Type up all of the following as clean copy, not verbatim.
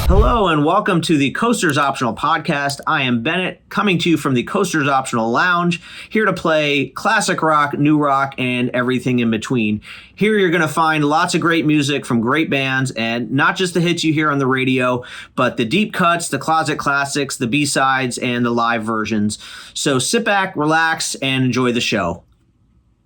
Hello and welcome to the Coasters Optional podcast. I am Bennett, coming to you from the Coasters Optional Lounge, here to play classic rock, new rock, and everything in between. Here you're going to find lots of great music from great bands, and not just the hits you hear on the radio, but the deep cuts, the closet classics, the B-sides, and the live versions. So sit back, relax, and enjoy the show.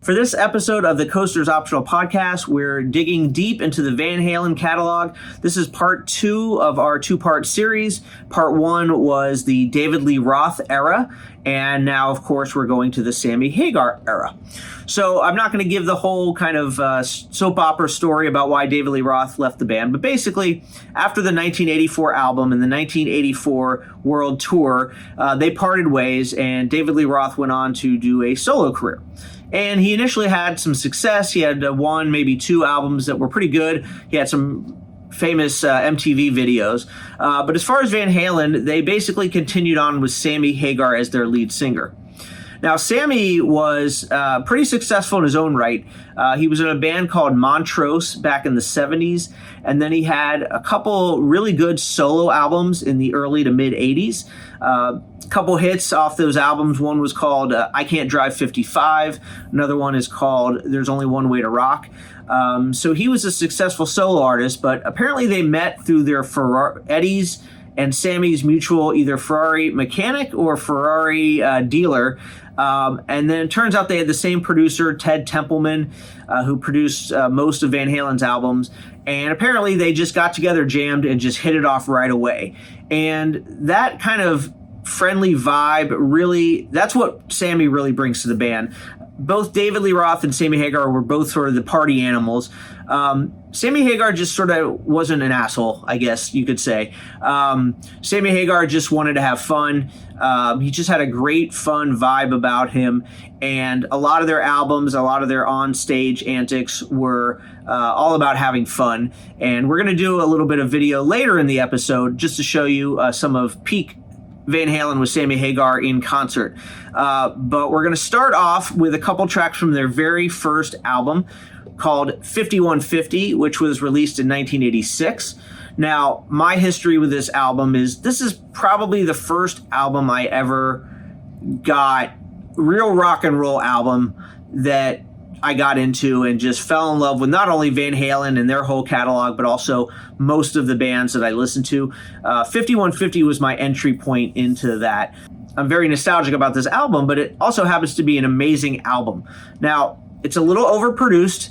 For this episode of the Coasters Optional podcast, we're digging deep into the Van Halen catalog. This is part 2 of our 2-part series. Part 1 was the David Lee Roth era, and now, of course, we're going to the Sammy Hagar era. So I'm not going to give the whole kind of soap opera story about why David Lee Roth left the band, but basically, after the 1984 album and the 1984 World Tour, they parted ways, and David Lee Roth went on to do a solo career. And he initially had some success. He had 1, maybe 2 albums that were pretty good. He had some famous MTV videos. But as far as Van Halen, they basically continued on with Sammy Hagar as their lead singer. Now, Sammy was pretty successful in his own right. He was in a band called Montrose back in the 70s, and then he had a couple really good solo albums in the early to mid 80s. A couple hits off those albums. One was called I Can't Drive 55. Another one is called There's Only One Way to Rock. So he was a successful solo artist, but apparently they met through their Eddie's and Sammy's mutual either Ferrari mechanic or Ferrari dealer. And then it turns out they had the same producer, Ted Templeman, who produced most of Van Halen's albums. And apparently they just got together, jammed, and just hit it off right away. And that kind of friendly vibe really, that's what Sammy really brings to the band. Both David Lee Roth and Sammy Hagar were both sort of the party animals. Sammy Hagar just sort of wasn't an asshole, I guess you could say. Sammy Hagar just wanted to have fun. He just had a great, fun vibe about him. And a lot of their albums, a lot of their on-stage antics were all about having fun. And we're going to do a little bit of video later in the episode just to show you some of peak Van Halen with Sammy Hagar in concert. But we're going to start off with a couple tracks from their very first album called 5150, which was released in 1986. Now, my history with this album is this is probably the first album I ever got, real rock and roll album that I got into and just fell in love with not only Van Halen and their whole catalog, but also most of the bands that I listened to. 5150 was my entry point into that. I'm very nostalgic about this album, but it also happens to be an amazing album. Now, it's a little overproduced.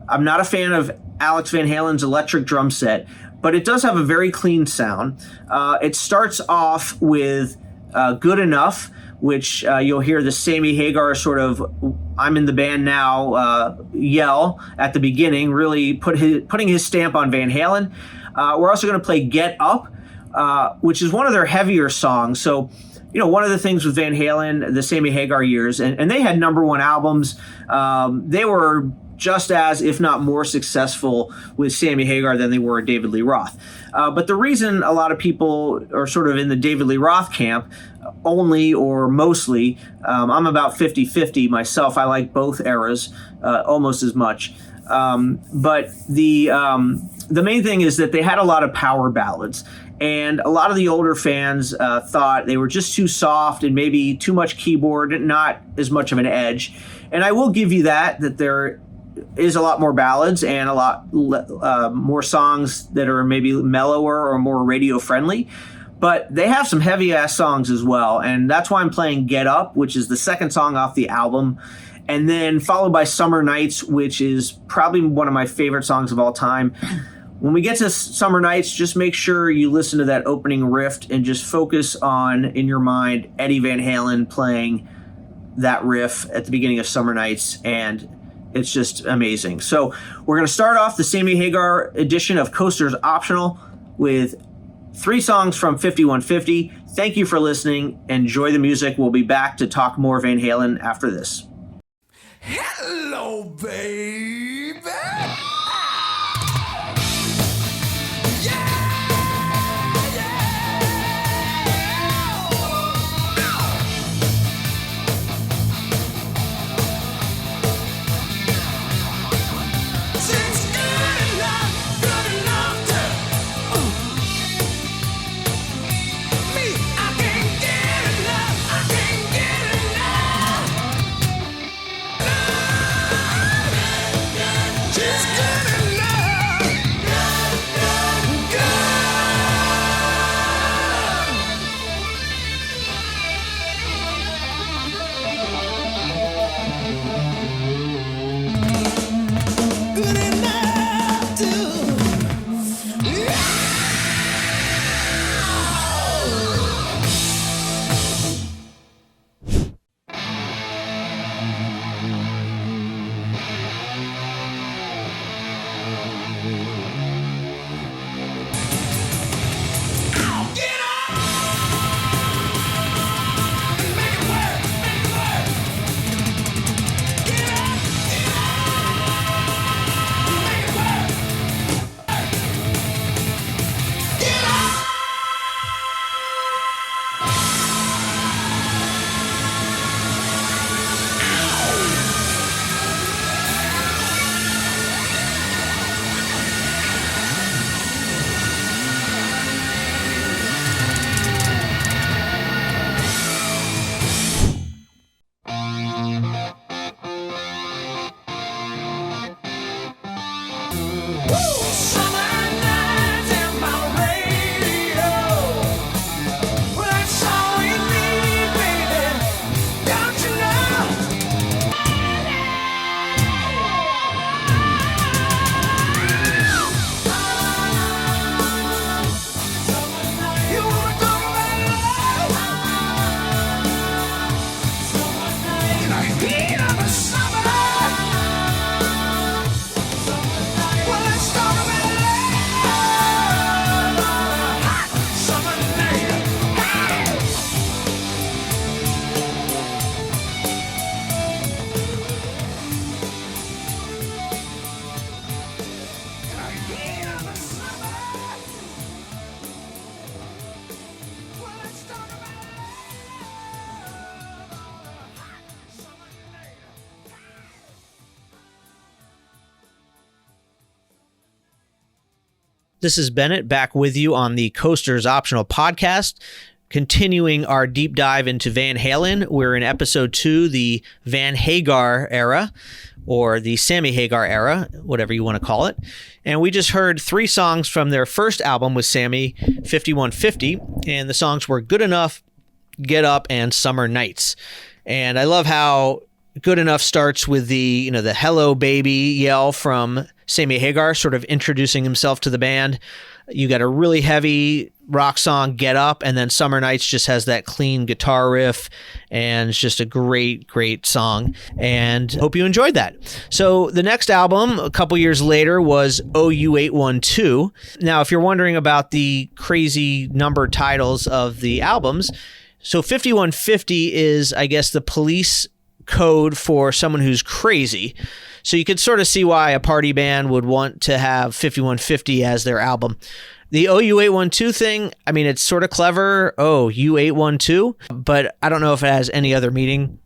I'm not a fan of Alex Van Halen's electric drum set, but it does have a very clean sound. It starts off with Good Enough, which you'll hear the Sammy Hagar sort of I'm in the band now yell at the beginning, really putting his stamp on Van Halen. We're also going to play Get Up, which is one of their heavier songs. So, you know, one of the things with Van Halen, the Sammy Hagar years, and they had #1 albums. They were just as, if not more successful with Sammy Hagar than they were David Lee Roth. But the reason a lot of people are sort of in the David Lee Roth camp only or mostly, I'm about 50-50 myself. I like both eras almost as much. But the main thing is that they had a lot of power ballads. And a lot of the older fans thought they were just too soft and maybe too much keyboard, not as much of an edge. And I will give you that there is a lot more ballads and a lot more songs that are maybe mellower or more radio friendly. But they have some heavy-ass songs as well, and that's why I'm playing Get Up, which is the second song off the album, and then followed by Summer Nights, which is probably one of my favorite songs of all time. When we get to Summer Nights, just make sure you listen to that opening riff and just focus on, in your mind, Eddie Van Halen playing that riff at the beginning of Summer Nights, and it's just amazing. So we're going to start off the Sammy Hagar edition of Coasters Optional with 3 songs from 5150. Thank you for listening. Enjoy the music. We'll be back to talk more Van Halen after this. Hello, baby. This is Bennett back with you on the Coasters Optional Podcast, continuing our deep dive into Van Halen. We're in episode 2, the Van Hagar era, or the Sammy Hagar era, whatever you want to call it. And we just heard 3 songs from their first album with Sammy, 5150, and the songs were Good Enough, Get Up, and Summer Nights. And I love how Good Enough starts with the hello baby yell from Sammy Hagar, sort of introducing himself to the band. You got a really heavy rock song, Get Up, and then Summer Nights just has that clean guitar riff, and it's just a great, great song, and hope you enjoyed that. So the next album, a couple years later, was OU812. Now, if you're wondering about the crazy number titles of the albums, so 5150 is, I guess, the police code for someone who's crazy. So you could sort of see why a party band would want to have 5150 as their album. The OU812 thing, I mean, it's sort of clever. Oh, U812, but I don't know if it has any other meaning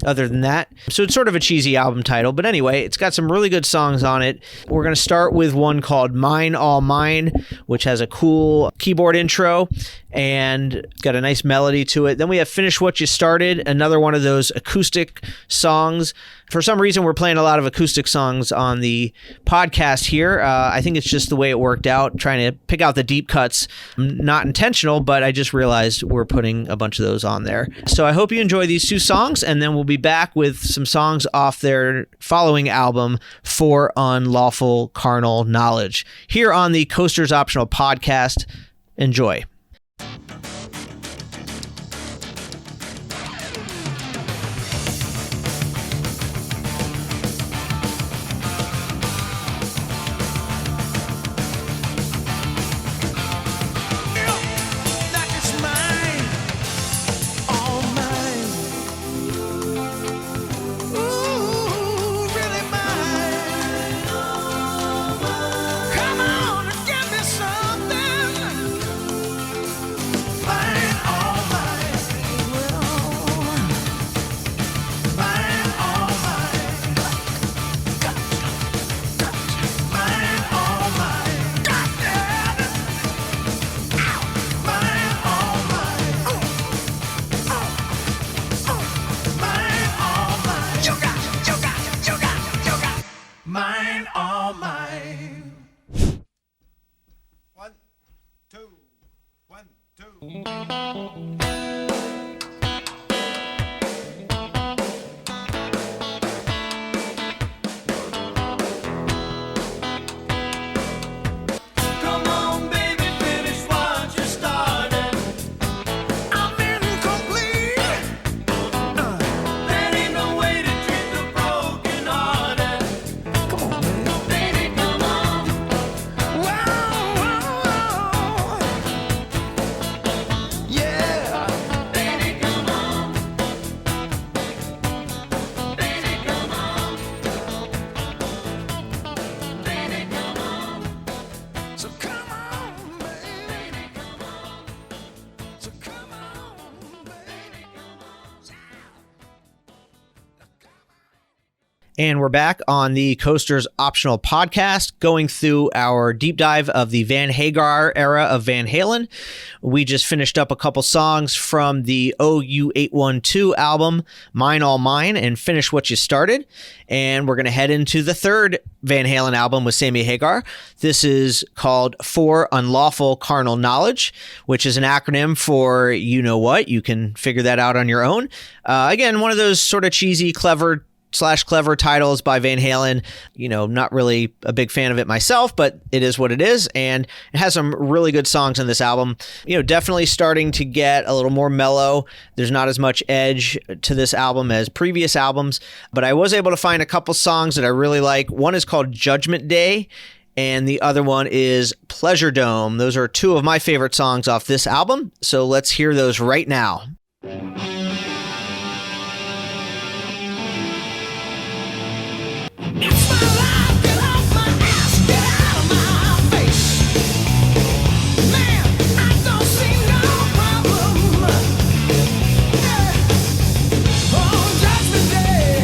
other than that. So it's sort of a cheesy album title. But anyway, it's got some really good songs on it. We're going to start with one called Mine All Mine, which has a cool keyboard intro and got a nice melody to it. Then we have Finish What You Started, another one of those acoustic songs. For some reason, we're playing a lot of acoustic songs on the podcast here. I think it's just the way it worked out, trying to pick out the deep cuts. Not intentional, but I just realized we're putting a bunch of those on there. So I hope you enjoy these 2 songs, and then we'll be back with some songs off their following album, For Unlawful Carnal Knowledge, here on the Coasters Optional Podcast. Enjoy. Mine, all mine. 1, 2, 1, 2. Come on, baby, finish what you started. I'm incomplete. There ain't no way to treat the broken hearted. Baby, come on. Whoa, whoa, whoa. Yeah. Baby, come on. Baby, come on. Baby, come on. So come on, baby. Come on. So come on, baby. Come on. And we're back on the Coasters Optional Podcast, going through our deep dive of the Van Hagar era of Van Halen. We just finished up a couple songs from the OU812 album, Mine All Mine, and Finish What You Started. And we're going to head into the third Van Halen album with Sammy Hagar. This is called For Unlawful Carnal Knowledge, which is an acronym for you know what. You can figure that out on your own. Again, one of those sort of cheesy, clever titles by Van Halen. Not really a big fan of it myself, but it is what it is, and it has some really good songs on this album. Definitely starting to get a little more mellow. There's not as much edge to this album as previous albums, but I was able to find a couple songs that I really like. One is called Judgment Day, and the other one is Pleasure Dome. Those are 2 of my favorite songs off this album, so let's hear those right now. It's my life, get off my ass, get out of my face. Man, I don't see no problem. Yeah. On Judgment Day.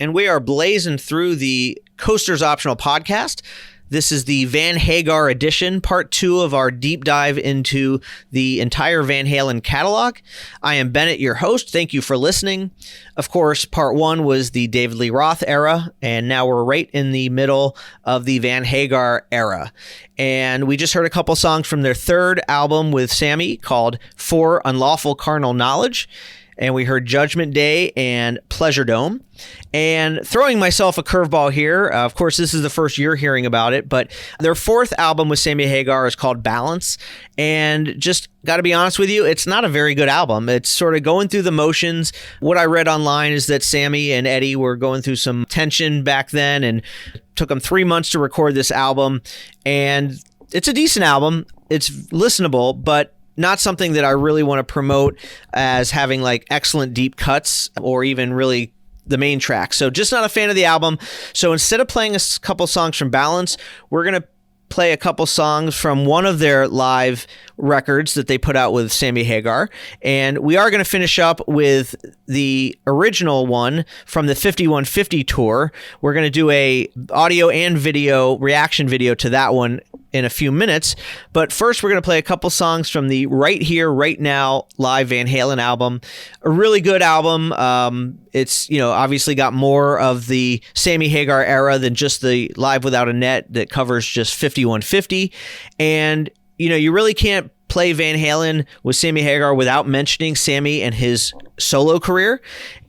and we are blazing through the Coasters Optional podcast. This is the Van Hagar edition, part 2 of our deep dive into the entire Van Halen catalog. I am Bennett, your host. Thank you for listening. Of course, part 1 was the David Lee Roth era, and now we're right in the middle of the Van Hagar era. And we just heard a couple songs from their third album with Sammy called For Unlawful Carnal Knowledge. And we heard Judgment Day and Pleasure Dome. And throwing myself a curveball here, of course, this is the first you're hearing about it, but their fourth album with Sammy Hagar is called Balance. And just got to be honest with you, it's not a very good album. It's sort of going through the motions. What I read online is that Sammy and Eddie were going through some tension back then, and it took them 3 months to record this album. And it's a decent album. It's listenable, but not something that I really want to promote as having like excellent deep cuts or even really the main track. So just not a fan of the album. So instead of playing a couple songs from Balance, we're going to play a couple songs from one of their live records that they put out with Sammy Hagar. And we are going to finish up with the original one from the 5150 tour. We're going to do a audio and video reaction video to that one in a few minutes. But first, we're going to play a couple songs from the Right Here, Right Now live Van Halen album. A really good album. It's, obviously got more of the Sammy Hagar era than just the Live Without a Net that covers just 5150. And, you really can't play Van Halen with Sammy Hagar without mentioning Sammy and his solo career.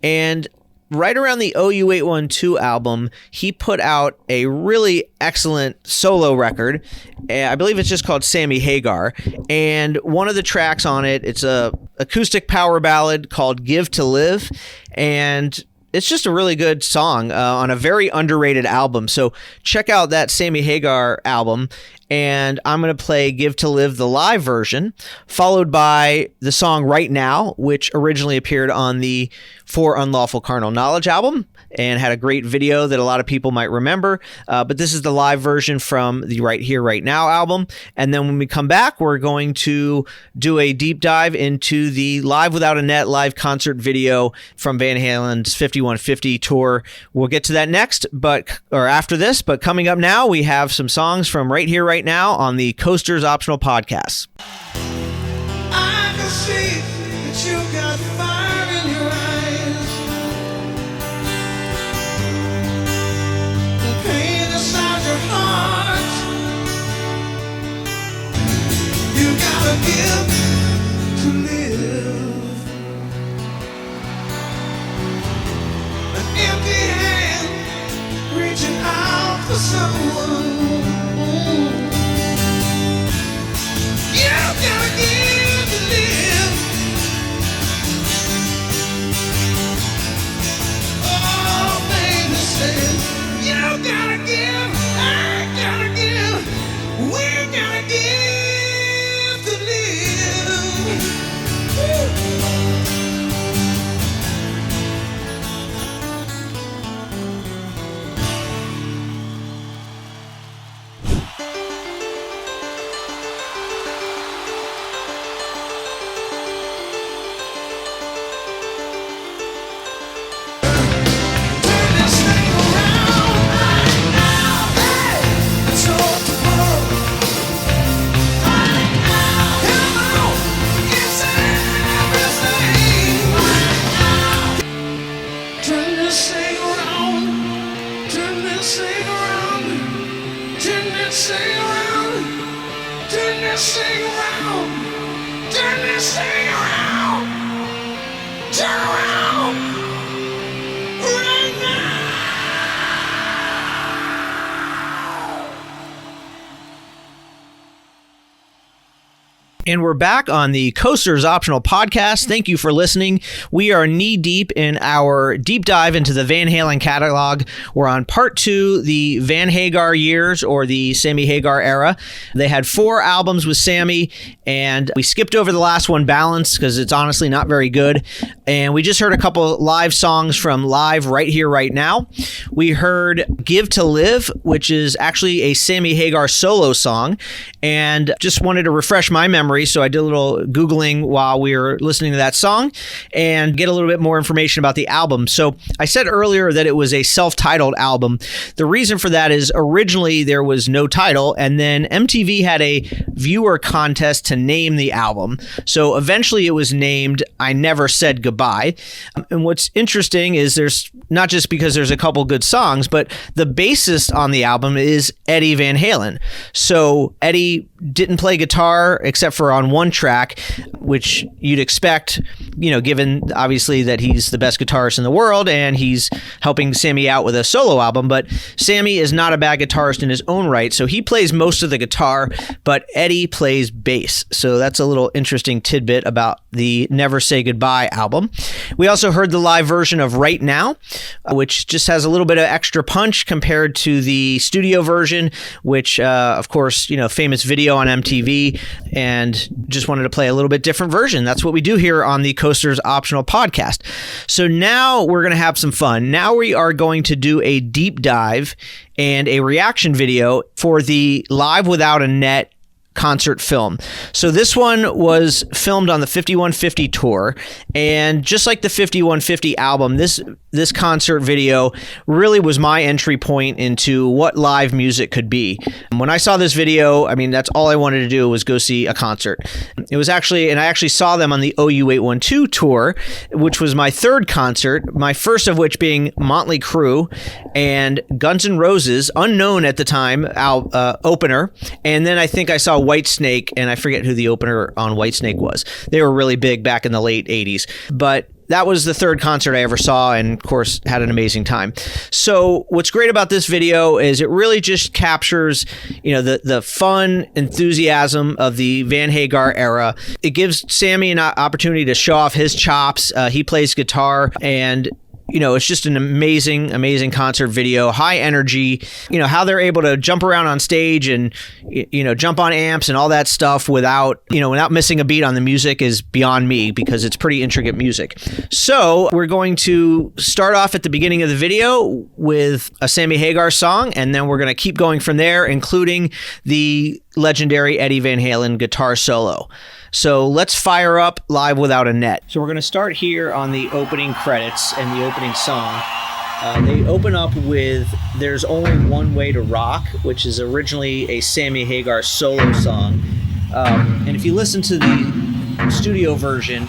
And right around the OU812 album, he put out a really excellent solo record. I believe it's just called Sammy Hagar. And one of the tracks on it, it's a acoustic power ballad called Give to Live. And it's just a really good song on a very underrated album. So check out that Sammy Hagar album. And I'm going to play Give to Live, the live version, followed by the song Right Now, which originally appeared on the For Unlawful Carnal Knowledge album and had a great video that a lot of people might remember. But this is the live version from the Right Here, Right Now album. And then when we come back, we're going to do a deep dive into the Live Without a Net live concert video from Van Halen's 5150 tour. We'll get to that next, or after this. But coming up now, we have some songs from Right Here, Right Now on the Coasters Optional Podcast. I can see that you got fire in your eyes, and pain inside your heart. You gotta give to live. An empty hand reaching out for someone. You gotta give to live. Oh, baby says you gotta give, I gotta give, we gotta give to live. And we're back on the Coasters Optional Podcast. Thank you for listening. We are knee-deep in our deep dive into the Van Halen catalog. We're on part 2, the Van Hagar years, or the Sammy Hagar era. They had 4 albums with Sammy, and we skipped over the last one, Balance, because it's honestly not very good. And we just heard a couple live songs from Live Right Here, Right Now. We heard Give to Live, which is actually a Sammy Hagar solo song, and just wanted to refresh my memory memory, so I did a little Googling while we were listening to that song and get a little bit more information about the album. So I said earlier that it was a self-titled album. The reason for that is originally there was no title, and then MTV had a viewer contest to name the album. So eventually it was named I Never Said Goodbye. And what's interesting is there's not just because there's a couple good songs, but the bassist on the album is Eddie Van Halen. So Eddie didn't play guitar except for on one track, which you'd expect, given obviously that he's the best guitarist in the world and he's helping Sammy out with a solo album. But Sammy is not a bad guitarist in his own right, so he plays most of the guitar, but Eddie plays bass. So that's a little interesting tidbit about the Never Say Goodbye album. We also heard the live version of Right Now, which just has a little bit of extra punch compared to the studio version, which, of course, famous video on MTV, and just wanted to play a little bit different version. That's what we do here on the Coasters Optional podcast. So now we're going to have some fun. Now we are going to do a deep dive and a reaction video for the Live Without a Net concert film. So this one was filmed on the 5150 tour, and just like the 5150 album, this concert video really was my entry point into what live music could be. When I saw this video, that's all I wanted to do was go see a concert. It was actually, and I actually saw them on the OU 812 tour, which was my third concert, my first of which being Motley Crue and Guns N' Roses, unknown at the time, opener, and then I think I saw Whitesnake, and I forget who the opener on Whitesnake was. They were really big back in the late 80s, but that was the third concert I ever saw, and of course had an amazing time. So what's great about this video is it really just captures, the fun enthusiasm of the Van Hagar era. It gives Sammy an opportunity to show off his chops. He plays guitar, and it's just an amazing, amazing concert video, high energy, how they're able to jump around on stage and, jump on amps and all that stuff without missing a beat on the music is beyond me, because it's pretty intricate music. So we're going to start off at the beginning of the video with a Sammy Hagar song, and then we're going to keep going from there, including the legendary Eddie Van Halen guitar solo. So let's fire up Live Without a Net. So we're going to start here on the opening credits and the opening song. They open up with There's Only One Way to Rock, which is originally a Sammy Hagar solo song. And if you listen to the studio version,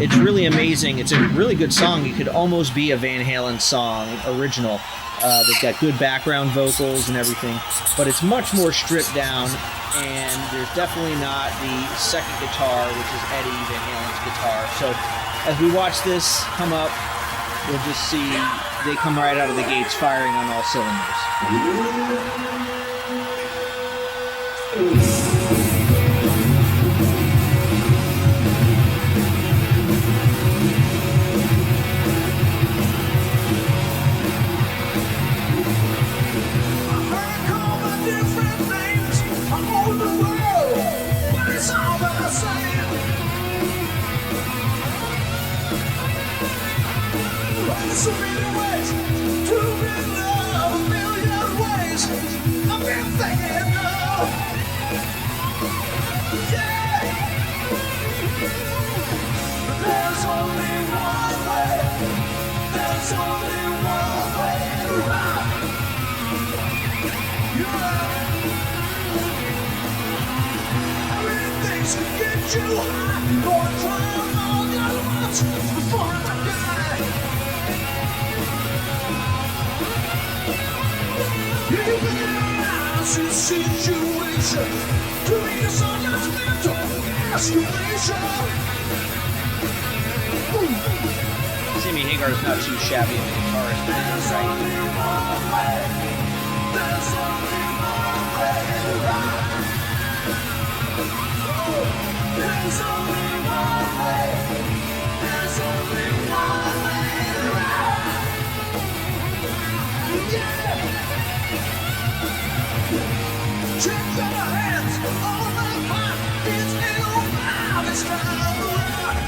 it's really amazing. It's a really good song. It could almost be a Van Halen song original. They've got good background vocals and everything, but it's much more stripped down, and there's definitely not the second guitar, which is Eddie Van Halen's guitar. So as we watch this come up, we'll just see they come right out of the gates firing on all cylinders. So many ways to be loved, a million ways I've been thinking of. Yeah. But there's only one way. There's only one way to rock. How many things can get you high? Gonna try them all at once before I die. Situation to misunderstand escalation. Sammy Hagar's not too shabby of a guitarist, but he's right. There's only one way to rock. There's only one way. There's only one way to rock. Yeah. Check your hands on my heart. It's ill now. This kind of rock.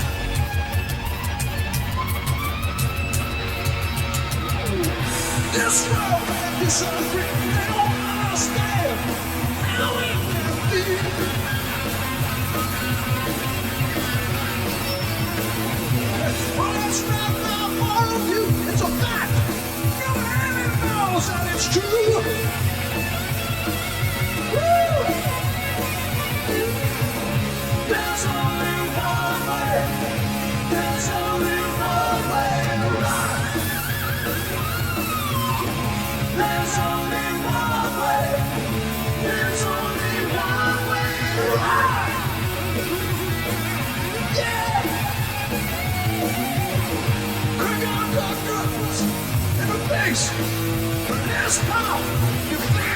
This road that you should free. They don't understand how it can be. It's not that far of you. It's a fact. Everybody knows that it's true. Woo! There's only one way. There's only one way to rock. There's only one way. There's only one way to rock. Yeah! Crack on the drums and the bass. Let's pop your face.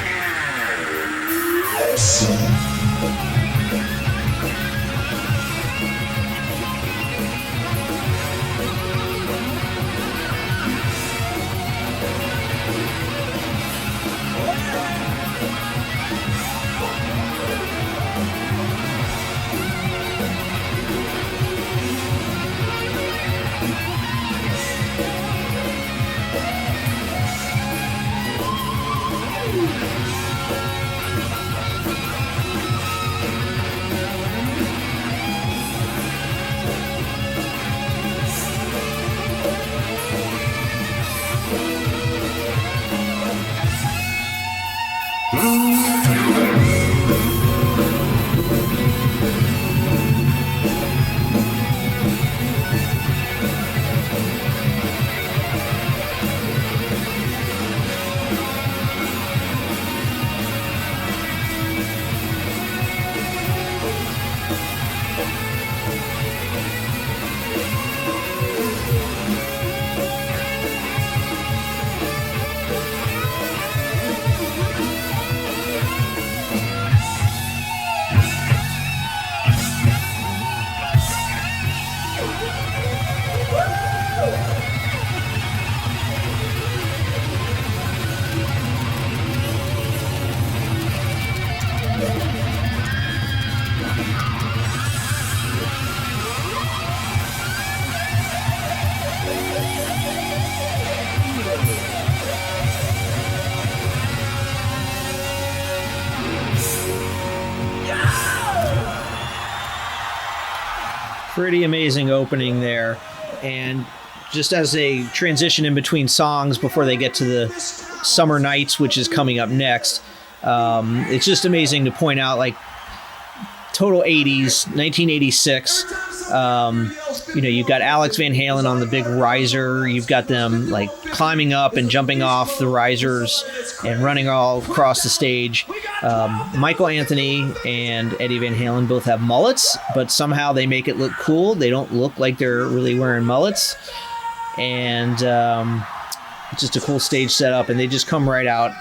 Pretty amazing opening there. And just as they transition in between songs before they get to the Summer Nights, which is coming up next, it's just amazing to point out, like, total 80s, 1986. You've got Alex Van Halen on the big riser. You've got them like climbing up and jumping off the risers and running all across the stage. Michael Anthony and Eddie Van Halen both have mullets, but somehow they make it look cool. They don't look like they're really wearing mullets. And it's just a cool stage setup, and they just come right out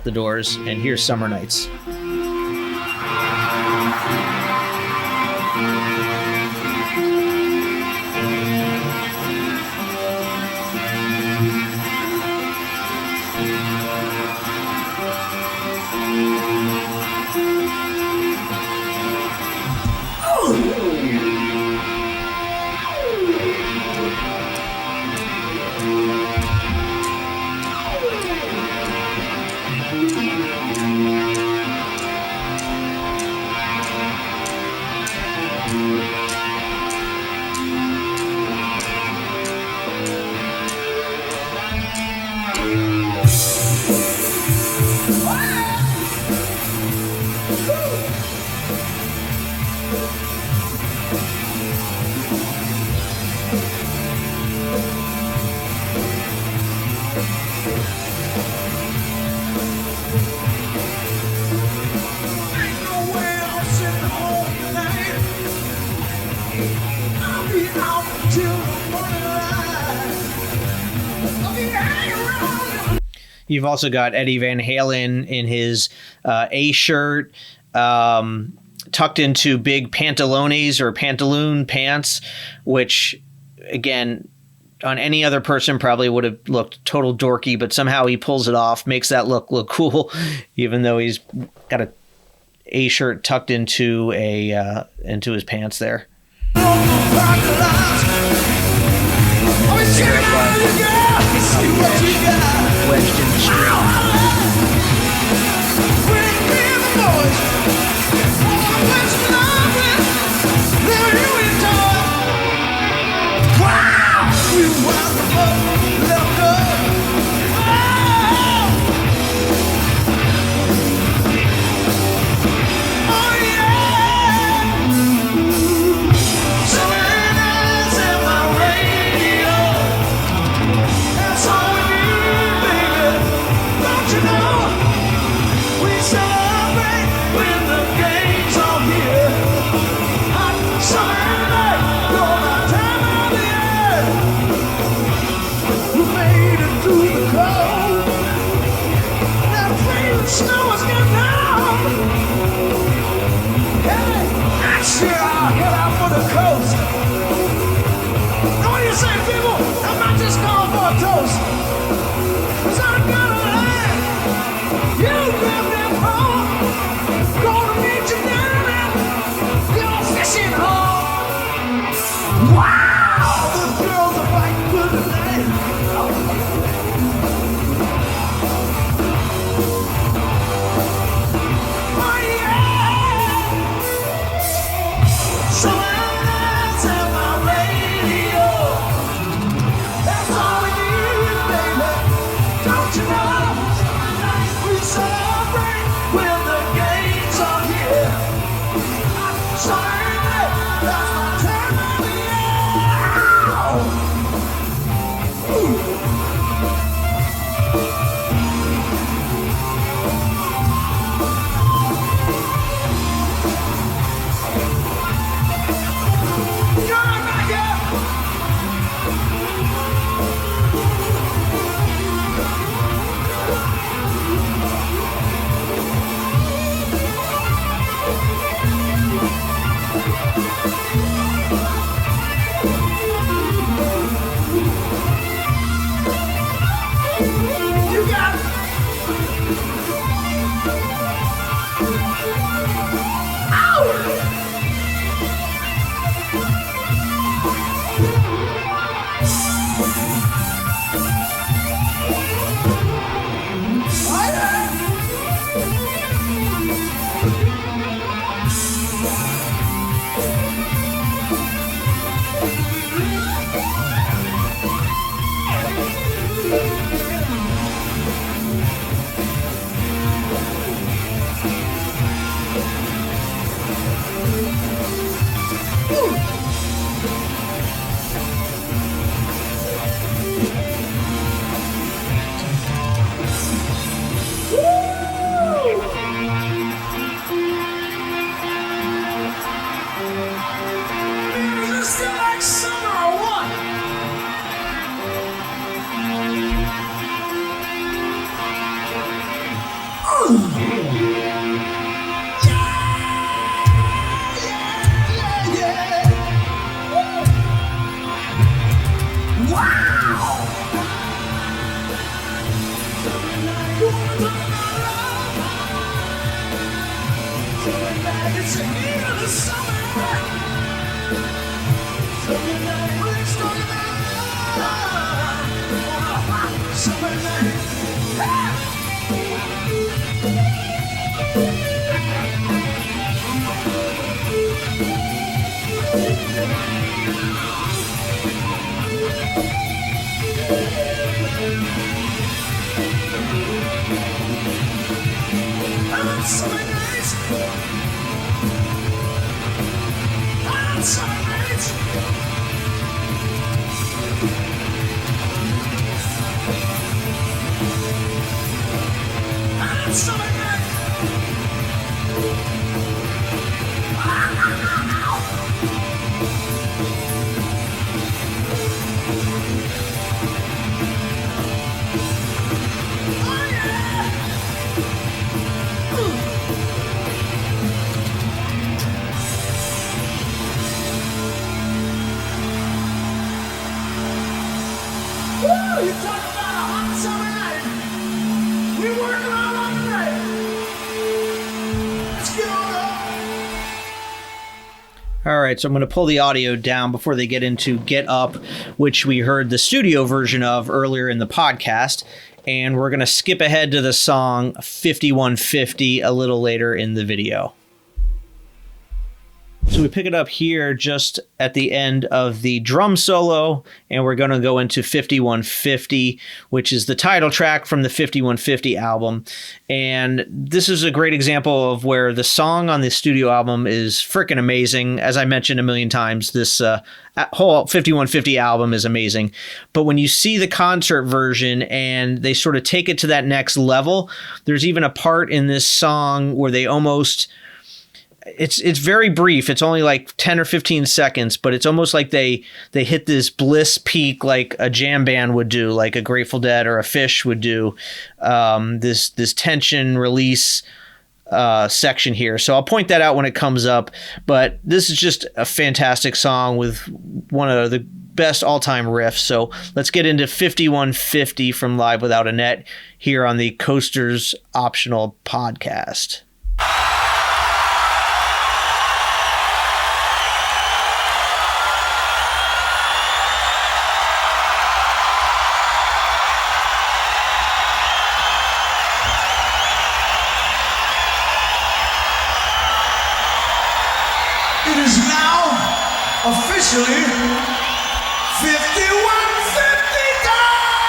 the doors, and here's Summer Nights. You've also got Eddie Van Halen in his A shirt, tucked into big pantalones or pantaloon pants, which, again, on any other person probably would have looked total dorky, but somehow he pulls it off, makes that look cool, even though he's got a shirt tucked into into his pants there. Wedged in the street. next year I'll head out for the coast. Now what do you say, people? I might just call for a toast. 'Cause I'm gonna land. You lived at home. Gonna meet you down at your fishing hole. Wow, the girls are fighting good tonight. Oh yeah. So let's have my radio. That's all we need, baby. Don't you know? We celebrate when the games are here. So baby, that's my time of the year. Ooh. Come back here. You got it. Is it still like summer or what? It's the heat of the summer. Summer night, we're starting out. Summer night. Summer night. Summer night. Summer night. Oh yeah. Woo! You talk about a hot summer night. We're working all on the night. Let's get on up. All right, so I'm going to pull the audio down before they get into Get Up, which we heard the studio version of earlier in the podcast. And we're going to skip ahead to the song 5150 a little later in the video. So we pick it up here just at the end of the drum solo, and we're going to go into 5150, which is the title track from the 5150 album. And this is a great example of where the song on the studio album is freaking amazing. As I mentioned a million times, this whole 5150 album is amazing. But when you see the concert version and they sort of take it to that next level, there's even a part in this song where they almost... It's very brief. It's only like 10 or 15 seconds, but it's almost like they hit this bliss peak like a jam band would do, like a Grateful Dead or a Fish would do. This tension release section here. So I'll point that out when it comes up. But this is just a fantastic song with one of the best all-time riffs. So let's get into 5150 from Live Without a Net here on the Coasters Optional podcast. It is now officially 5150 time!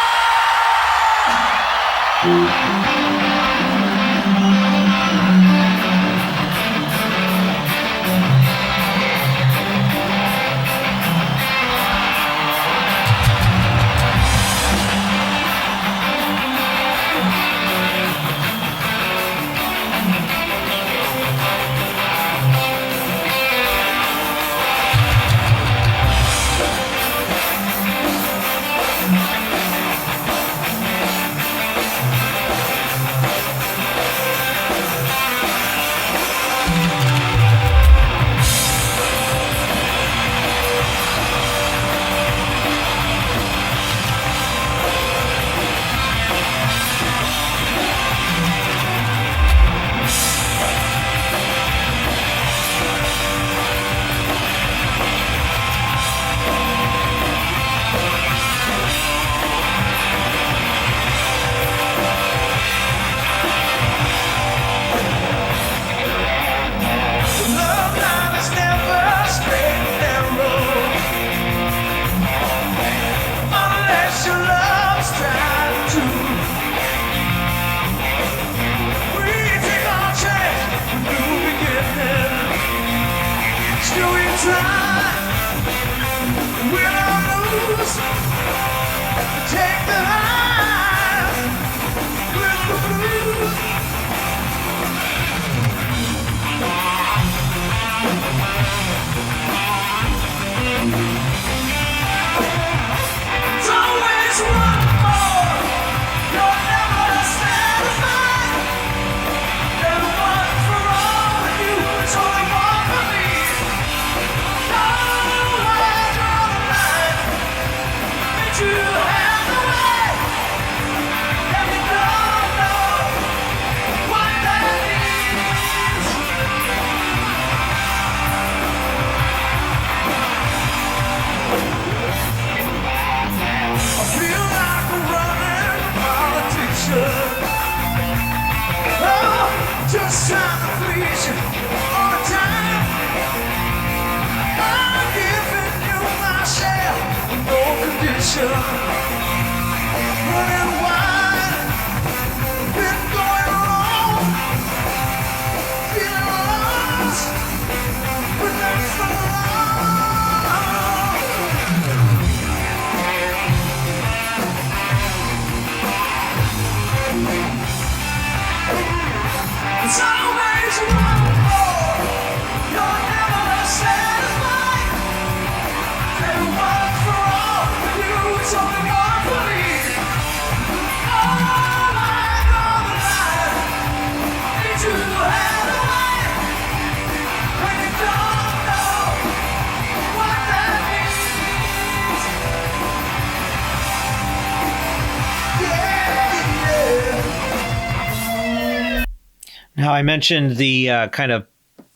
Now, I mentioned the kind of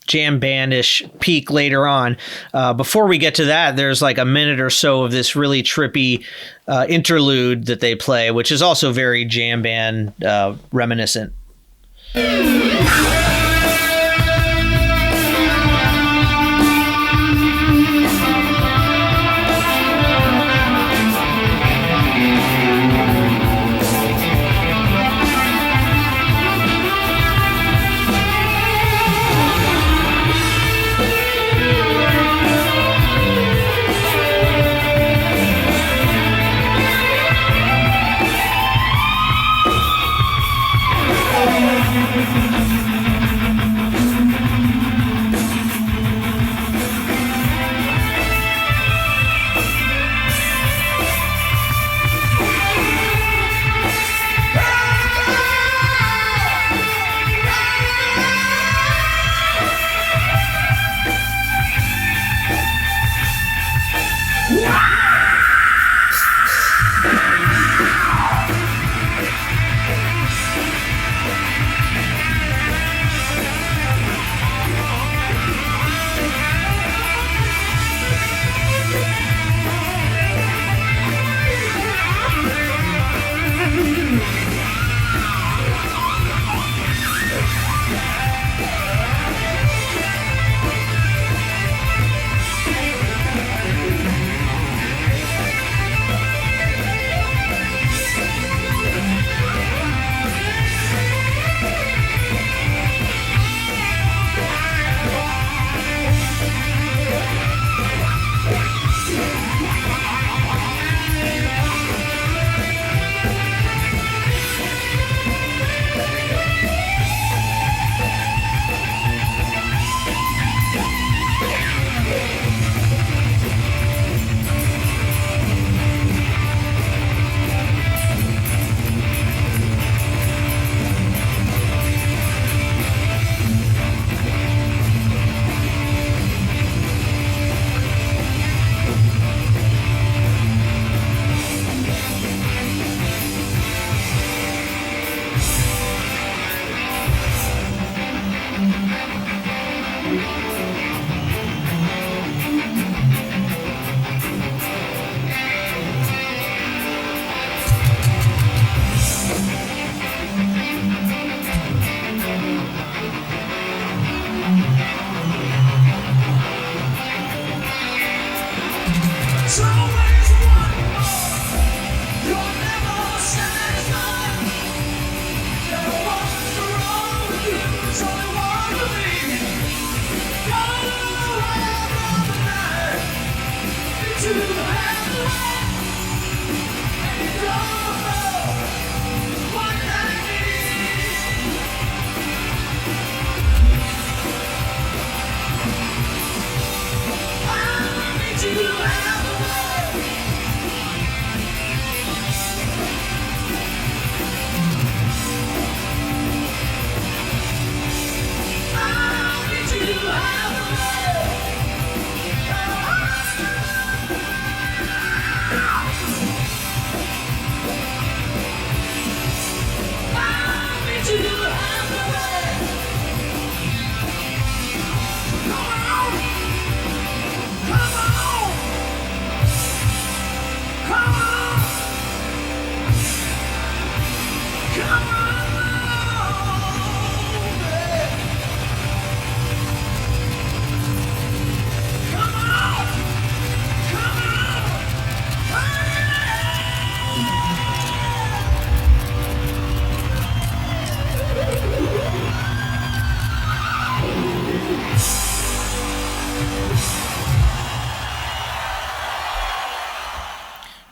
jam bandish peak later on. Before we get to that, there's like a minute or so of this really trippy interlude that they play, which is also very jam band reminiscent.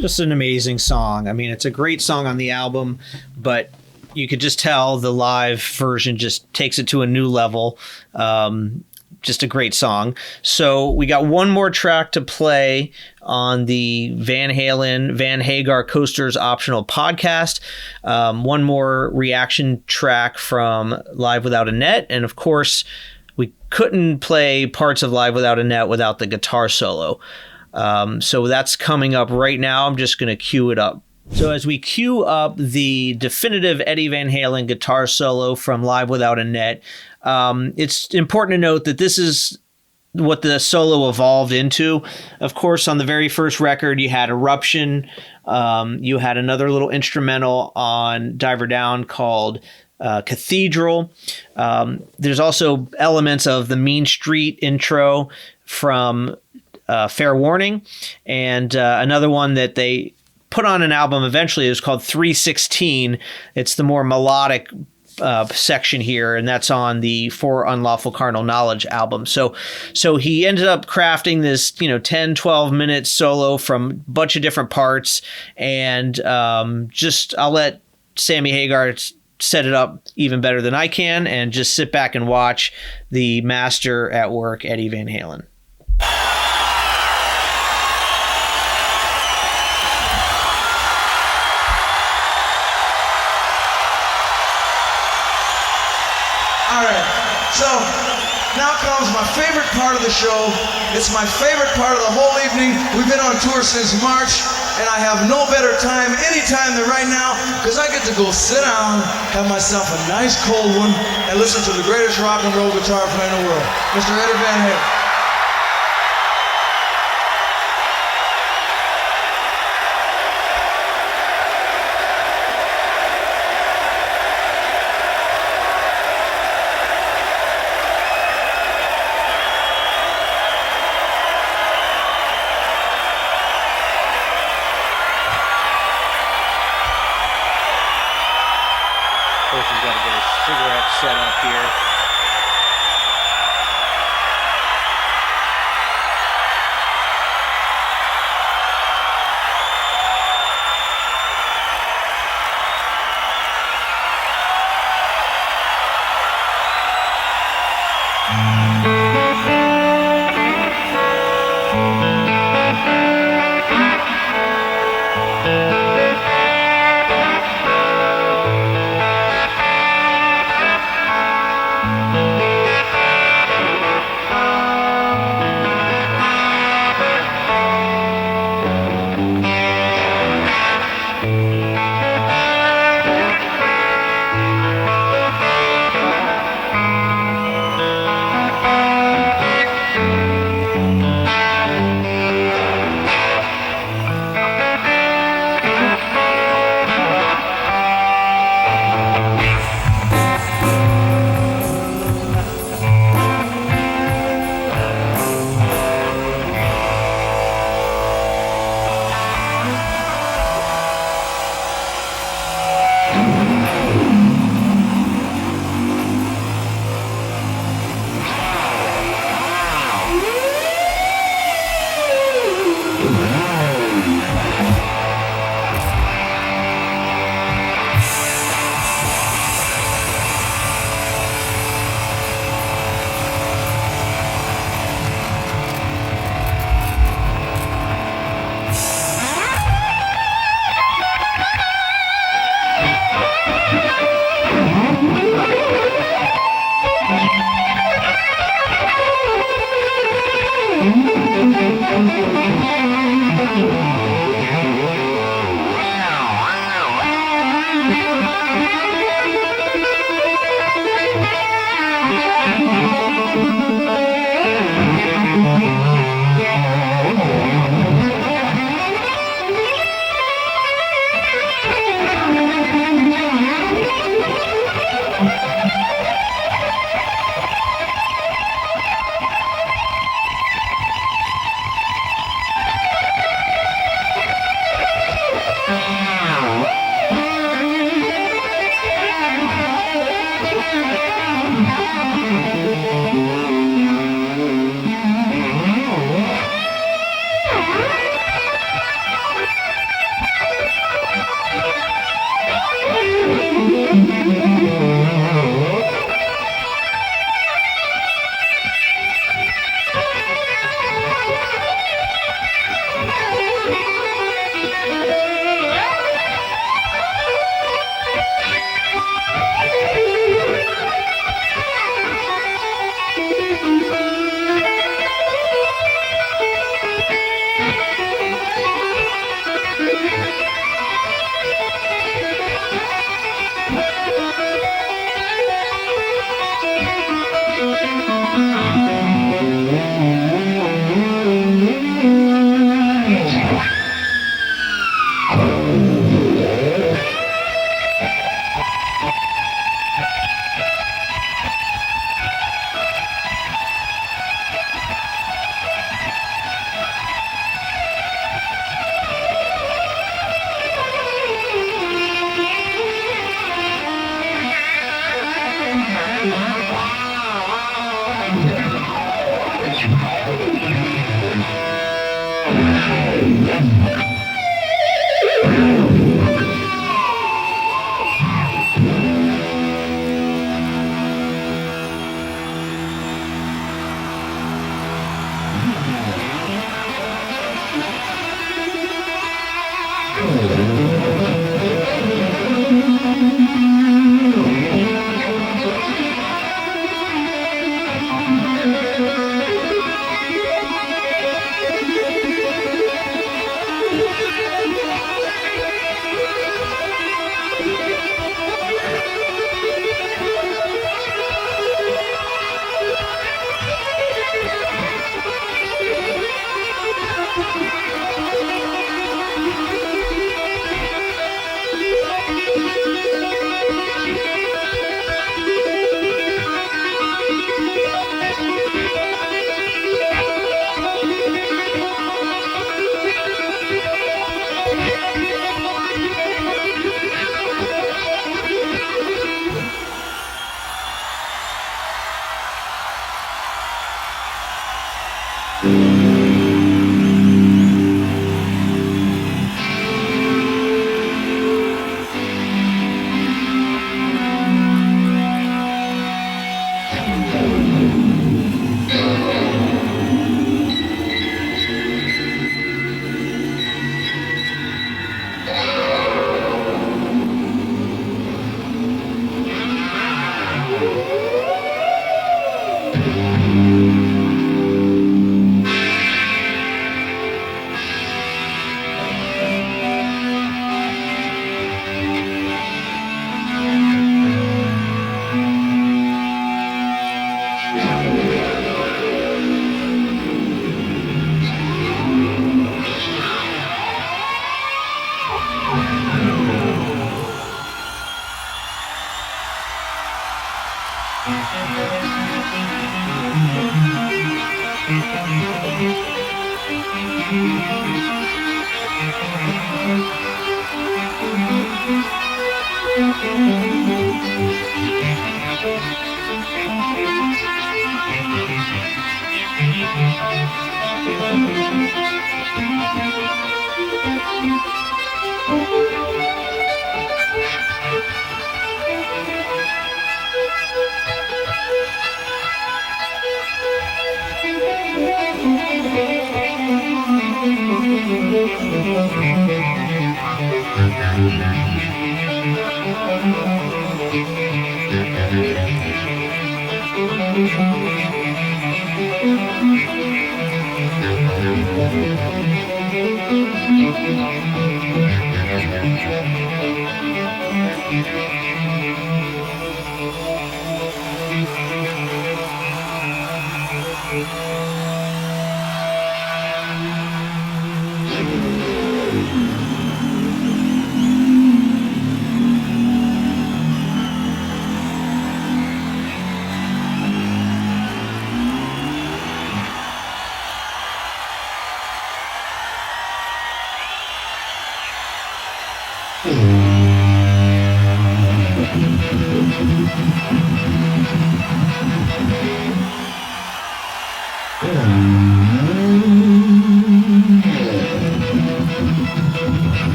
Just an amazing song. I mean, it's a great song on the album, but you could just tell the live version just takes it to a new level. Just a great song. So we got one more track to play on the Van Halen, Van Hagar Coasters optional podcast. One more reaction track from Live Without a Net. And of course, we couldn't play parts of Live Without a Net without the guitar solo. So that's coming up right now. I'm just going to cue it up. So as we cue up the definitive Eddie Van Halen guitar solo from Live Without a Net, it's important to note that this is what the solo evolved into. Of course, on the very first record, you had Eruption. You had another little instrumental on Diver Down called Cathedral. There's also elements of the Mean Street intro from Fair Warning, and another one that they put on an album eventually is called 316. It's the more melodic section here, and that's on the For Unlawful Carnal Knowledge album. So he ended up crafting this 10-12 minute solo from a bunch of different parts, and I'll let Sammy Hagar set it up even better than I can, and just sit back and watch the master at work, Eddie Van Halen. All right, so now comes my favorite part of the show. It's my favorite part of the whole evening. We've been on tour since March, and I have no better time anytime than right now, because I get to go sit down, have myself a nice cold one, and listen to the greatest rock and roll guitar player in the world, Mr. Eddie Van Halen. He's got to get his cigarette set up here.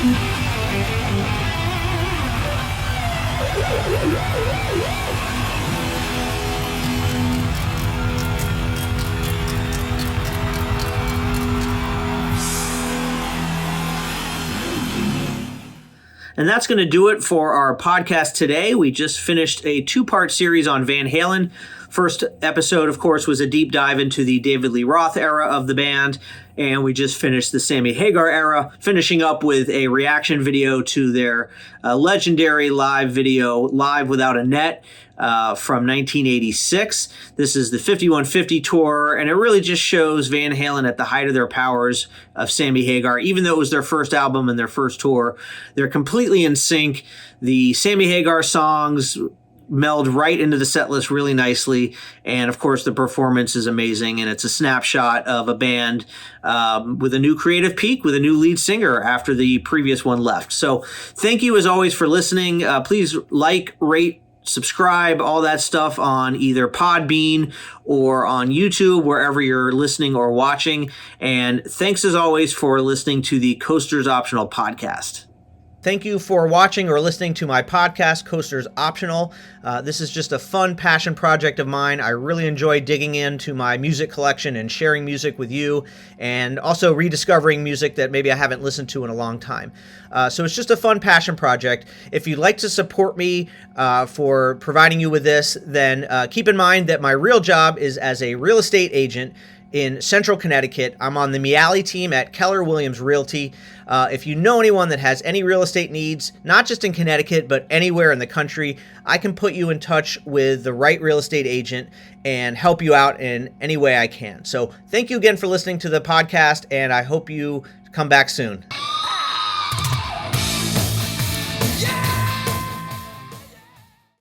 And that's going to do it for our podcast today. We just finished a 2-part series on Van Halen. First episode, of course, was a deep dive into the David Lee Roth era of the band, and we just finished the Sammy Hagar era, finishing up with a reaction video to their legendary live video, Live Without a Net, from 1986. This is the 5150 tour, and it really just shows Van Halen at the height of their powers of Sammy Hagar. Even though it was their first album and their first tour, they're completely in sync. The Sammy Hagar songs meld right into the set list really nicely, and of course the performance is amazing, and it's a snapshot of a band with a new creative peak, with a new lead singer after the previous one left. So thank you as always for listening. Please like, rate, subscribe, all that stuff on either Podbean or on YouTube, wherever you're listening or watching. And thanks as always for listening to the Coasters Optional podcast. Thank you for watching or listening to my podcast, Coasters Optional. This is just a fun passion project of mine. I really enjoy digging into my music collection and sharing music with you, and also rediscovering music that maybe I haven't listened to in a long time. So it's just a fun passion project. If you'd like to support me for providing you with this, then keep in mind that my real job is as a real estate agent in Central Connecticut. I'm on the Meali team at Keller Williams Realty. If you know anyone that has any real estate needs, not just in Connecticut, but anywhere in the country, I can put you in touch with the right real estate agent and help you out in any way I can. So thank you again for listening to the podcast, and I hope you come back soon.